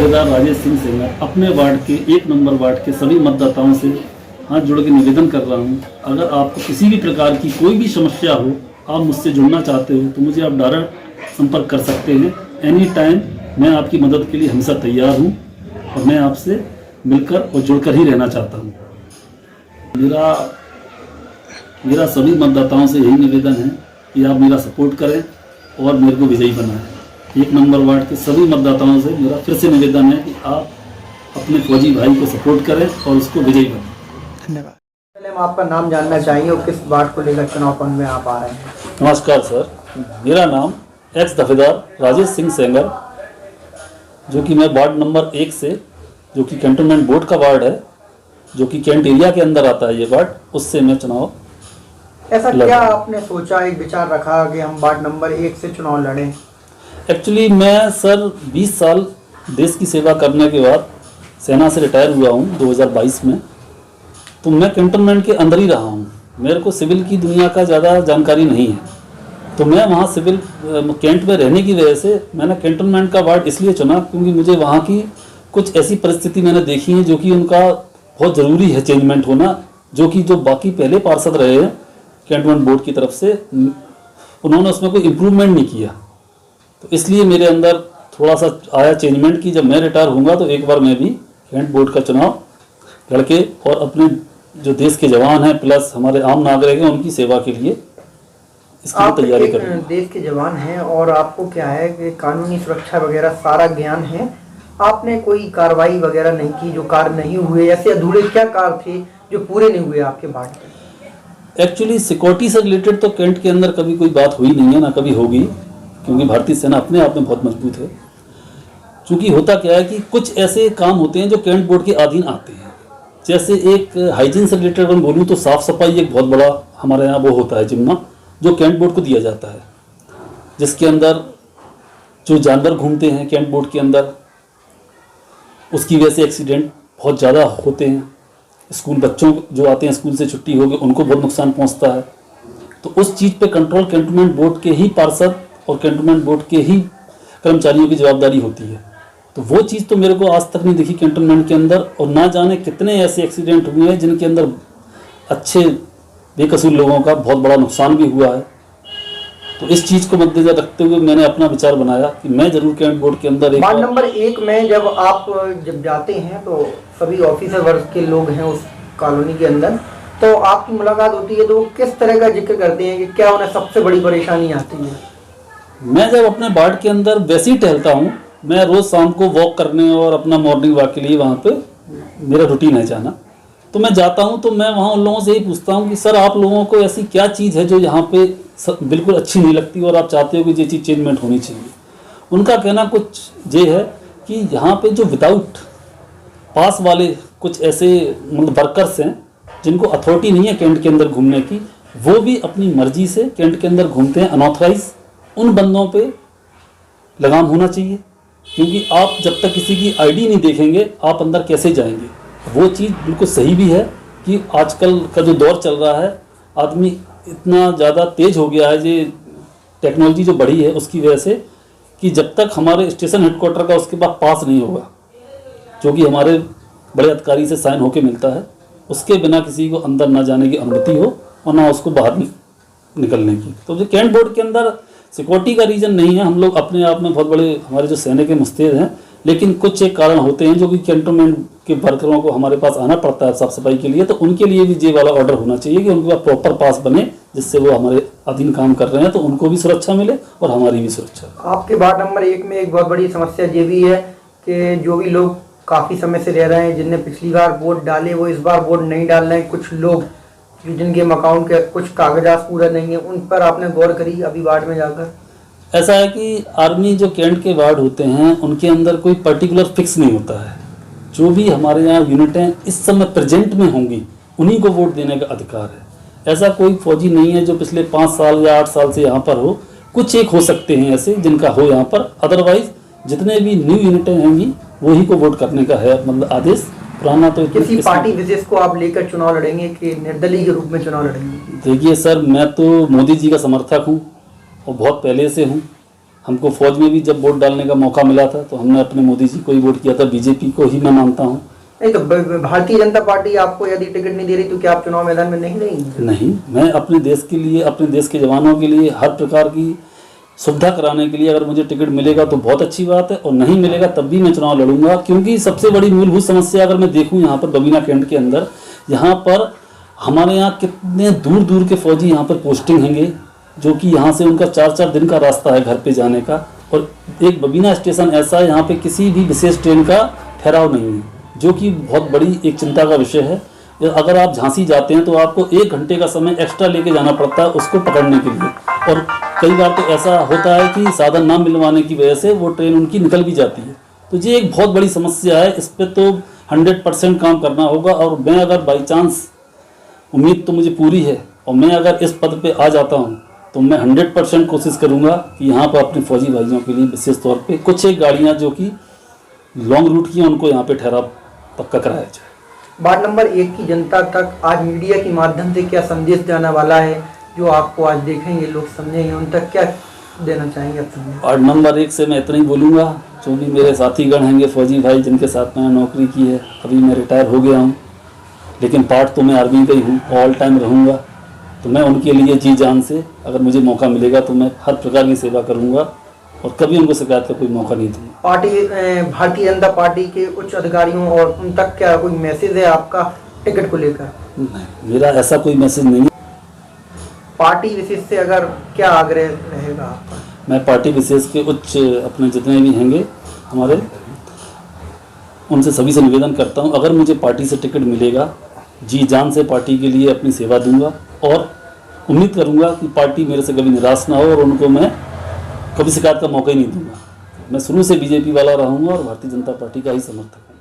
दफेदार राजेश सिंह सेंगर अपने वार्ड के 1 number ward के सभी मतदाताओं से हाथ जोड़ के निवेदन कर रहा हूं, अगर आपको किसी भी प्रकार की कोई भी समस्या हो, आप मुझसे जुड़ना चाहते हो तो मुझे आप डायरेक्ट संपर्क कर सकते हैं। एनी टाइम मैं आपकी मदद के लिए हमेशा तैयार हूं और मैं आपसे मिलकर और जुड़कर ही रहना चाहता हूं। मेरा सभी मतदाताओं से यही निवेदन है कि आप मेरा सपोर्ट करें और मेरे को विजयी बनाएं। 1 नंबर वार्ड के सभी मतदाताओं से मेरा फिर से निवेदन है कि आप अपने फौजी भाई को सपोर्ट करें और उसको विजयी बनाएं। धन्यवाद। पहले हम आपका नाम जानना चाहेंगे और किस वार्ड को लेकर चुनाव फंड में आप आ रहे हैं। नमस्कार सर, मेरा नाम एक्स दफेदार राजेश सिंह सेंगर, जो कि मैं वार्ड नंबर 1 से, जो कि कैंटोनमेंट बोर्ड का वार्ड है, जो कि कैंट एरिया के अंदर आता है ये वार्ड, उससे मैं चुनाव। ऐसा क्या आपने सोचा, एक विचार रखा कि हम वार्ड नंबर 1 से चुनाव लड़ें? एक्चुअली मैं सर 20 साल देश की सेवा करने के बाद सेना से रिटायर हुआ हूँ 2022 में। तो मैं कैंटोनमेंट के अंदर ही रहा हूँ, मेरे को सिविल की दुनिया का ज़्यादा जानकारी नहीं है। तो मैं वहाँ सिविल कैंट में रहने की वजह से मैंने कैंटोनमेंट का वार्ड इसलिए चुना क्योंकि मुझे वहाँ की कुछ ऐसी परिस्थिति मैंने देखी है जो कि उनका बहुत ज़रूरी है चेंजमेंट होना, जो कि जो बाकी पहले पार्षद रहे हैं कैंटोनमेंट बोर्ड की तरफ से, उन्होंने उसमें कोई इम्प्रूवमेंट नहीं किया। तो इसलिए मेरे अंदर थोड़ा सा आया चेंजमेंट की जब मैं रिटायर होऊंगा तो एक बार मैं भी कैंट बोर्ड का चुनाव लड़के और अपने जो देश के जवान हैं प्लस हमारे आम नागरिक हैं उनकी सेवा के लिए इसकी तैयारी करेंगे। देश के जवान हैं और आपको क्या है कि कानूनी सुरक्षा वगैरह सारा ज्ञान है, आपने कोई कार्रवाई वगैरह नहीं की, जो कार्य नहीं हुए, ऐसे अधूरे क्या कार्य थे जो पूरे नहीं हुए आपके वार्ड में? एक्चुअली सिक्योरिटी से रिलेटेड तो कैंट के अंदर कभी कोई बात हुई नहीं है, ना कभी होगी, क्योंकि भारतीय सेना अपने आप में बहुत मजबूत है। क्योंकि होता क्या है कि कुछ ऐसे काम होते हैं जो कैंट बोर्ड के अधीन आते हैं, जैसे एक हाइजीन से रिलेटेड अगर बोलूँ तो साफ़ सफाई एक बहुत बड़ा हमारे यहाँ वो होता है जिम्मा, जो कैंट बोर्ड को दिया जाता है, जिसके अंदर जो जानवर घूमते हैं कैंट बोर्ड के अंदर, उसकी वजह से एक्सीडेंट बहुत ज़्यादा होते हैं। स्कूल बच्चों जो आते हैं स्कूल से छुट्टी हो गई उनको बहुत नुकसान पहुंचता है। तो उस चीज़ पे कंट्रोल कैंटोनमेंट बोर्ड के ही पार्षद और कैंटोनमेंट बोर्ड के ही कर्मचारियों की जवाबदारी होती है। तो वो चीज़ तो मेरे को आज तक नहीं दिखी कैंटोनमेंट के अंदर, और ना जाने कितने ऐसे एक्सीडेंट हुए हैं जिनके अंदर अच्छे बेकसूर लोगों का बहुत बड़ा नुकसान भी हुआ है। तो इस चीज़ को मद्देनजर रखते हुए मैंने अपना विचार बनाया कि मैं जरूर कैंट बोर्ड के अंदर वार्ड नंबर 1 में जब जाते हैं तो सभी ऑफिसर वर्ग के लोग हैं उस कॉलोनी के अंदर, तो आपकी मुलाकात होती है तो वो किस तरह का जिक्र करते हैं कि क्या उन्हें सबसे बड़ी परेशानी आती है? मैं जब अपने वार्ड के अंदर वैसे ही टहलता हूँ, मैं रोज़ शाम को वॉक करने और अपना मॉर्निंग वॉक के लिए वहाँ पे मेरा रूटीन है जाना, तो मैं जाता हूँ तो मैं वहाँ उन लोगों से यही पूछता हूँ कि सर आप लोगों को ऐसी क्या चीज़ है जो यहाँ पे बिल्कुल अच्छी नहीं लगती और आप चाहते हो कि ये चीज़ चेंजमेंट होनी चाहिए। उनका कहना कुछ ये है कि यहाँ पे जो विदाउट पास वाले कुछ ऐसे मतलब वर्कर्स हैं जिनको अथॉरिटी नहीं है कैंट के अंदर घूमने की, वो भी अपनी मर्जी से कैंट के अंदर घूमते हैं अनऑथराइज। उन बंदों पे लगाम होना चाहिए, क्योंकि आप जब तक किसी की आईडी नहीं देखेंगे आप अंदर कैसे जाएंगे। वो चीज़ बिल्कुल सही भी है कि आजकल का जो दौर चल रहा है, आदमी इतना ज़्यादा तेज हो गया है, ये टेक्नोलॉजी जो बढ़ी है उसकी वजह से, कि जब तक हमारे स्टेशन हेडक्वार्टर का उसके बाद पास नहीं होगा, जो कि हमारे बड़े अधिकारी से साइन होके मिलता है, उसके बिना किसी को अंदर ना जाने की अनुमति हो और ना उसको बाहर निकलने की। तो जो कैंट बोर्ड के अंदर सिक्योरिटी का रीज़न नहीं है, हम लोग अपने आप में बहुत बड़े हमारे जो सैनिक के मुस्तैद हैं, लेकिन कुछ एक कारण होते हैं जो कि कैंटोनमेंट के वर्करों को हमारे पास आना पड़ता है साफ सफाई के लिए, तो उनके लिए भी ये वाला ऑर्डर होना चाहिए कि उनके पास प्रॉपर पास बने, जिससे वो हमारे अधीन काम कर रहे हैं तो उनको भी सुरक्षा मिले और हमारी भी सुरक्षा। आपके वार्ड नंबर 1 में एक बहुत बड़ी समस्या ये भी है कि जो भी लोग काफ़ी समय से रह रहे हैं, जिनने पिछली बार वोट डाले वो इस बार वोट नहीं डाल रहे हैं, कुछ लोग जिनके अकाउंट के कुछ कागजात पूरा नहीं है, उन पर आपने गौर करी अभी वार्ड में जाकर? ऐसा है कि आर्मी जो कैंट के वार्ड होते हैं उनके अंदर कोई पर्टिकुलर फिक्स नहीं होता है। जो भी हमारे यहाँ यूनिटें इस समय प्रेजेंट में होंगी उन्हीं को वोट देने का अधिकार है। ऐसा कोई फौजी नहीं है जो पिछले 5 साल या 8 साल से यहाँ पर हो, कुछ एक हो सकते हैं ऐसे जिनका हो यहाँ पर, अदरवाइज जितने भी न्यू यूनिटें होंगी वही को वोट करने का है मतलब आदेश। पुराना तो किसी पार्टी विशेष को आप लेकर चुनाव लड़ेंगे कि निर्दलीय के रूप में चुनाव लड़ेंगे? देखिए सर, मैं तो मोदी जी का समर्थक हूँ और बहुत पहले से हूँ, हमको फौज में भी जब वोट डालने का मौका मिला था तो हमने अपने मोदी जी को ही वोट किया था, बीजेपी को ही मैं मानता हूँ। नहीं तो भारतीय जनता पार्टी आपको यदि टिकट नहीं दे रही तो क्या आप चुनाव मैदान में नहीं रहेंगे? नहीं, मैं अपने देश के लिए, अपने देश के जवानों के लिए हर प्रकार की सुविधा कराने के लिए अगर मुझे टिकट मिलेगा तो बहुत अच्छी बात है, और नहीं मिलेगा तब भी मैं चुनाव लड़ूंगा। क्योंकि सबसे बड़ी मूलभूत समस्या अगर मैं देखूं यहाँ पर बबीना कैंट के अंदर, यहाँ पर हमारे यहाँ कितने दूर दूर के फौजी यहाँ पर पोस्टिंग हैंगे, जो कि यहाँ से उनका 4-4 दिन का रास्ता है घर पे जाने का, और एक बबीना स्टेशन ऐसा है यहाँ पे किसी भी विशेष ट्रेन का ठहराव नहीं है, जो कि बहुत बड़ी एक चिंता का विषय है। अगर आप झांसी जाते हैं तो आपको 1 घंटे का समय एक्स्ट्रा लेके जाना पड़ता है उसको पकड़ने के लिए, और कई बार तो ऐसा होता है कि साधन ना मिलवाने की वजह से वो ट्रेन उनकी निकल भी जाती है। तो ये एक बहुत बड़ी समस्या है, इस पर तो 100% काम करना होगा। और मैं अगर बाई चांस, उम्मीद तो मुझे पूरी है, और मैं अगर इस पद पे आ जाता हूँ तो मैं 100% कोशिश करूँगा कि यहाँ पर अपने फौजी भाइयों के लिए विशेष तौर पे कुछ एक गाड़ियाँ जो कि लॉन्ग रूट की हैं उनको यहाँ पे ठहराव पक्का कराया जाए। वार्ड नंबर 1 की जनता तक आज मीडिया के माध्यम से क्या संदेश जाने वाला है, जो आपको आज देखेंगे लोग समझेंगे, उन तक क्या देना चाहेंगे आप संदेश? वार्ड नंबर 1 से मैं इतना ही बोलूँगा, जो भी मेरे साथीगण हैंगे फौजी भाई जिनके साथ मैंने नौकरी की है, अभी मैं रिटायर हो गया हूँ लेकिन पार्ट तो मैं आर्मी का ही हूँ, ऑल टाइम रहूँगा, तो मैं उनके लिए जी जान से अगर मुझे मौका मिलेगा तो मैं हर प्रकार की सेवा करूँगा और कभी उनको शिकायत का कोई मौका नहीं दूँगा। भारतीय जनता पार्टी के उच्च अधिकारियों और उन तक क्या कोई मैसेज है आपका टिकट को लेकर? नहीं, मेरा ऐसा कोई मैसेज नहीं है। पार्टी विशेष से अगर क्या आग्रह रहेगा आपका? मैं पार्टी विशेष के उच्च अपने जितने भी हैंगे हमारे, उनसे सभी से निवेदन करता हूं, अगर मुझे पार्टी से टिकट मिलेगा जी जान से पार्टी के लिए अपनी सेवा दूंगा, और उम्मीद करूंगा कि पार्टी मेरे से कभी निराश ना हो और उनको मैं कभी शिकायत का मौका ही नहीं दूंगा। मैं शुरू से बीजेपी वाला रहूंगा और भारतीय जनता पार्टी का ही समर्थक हूँ।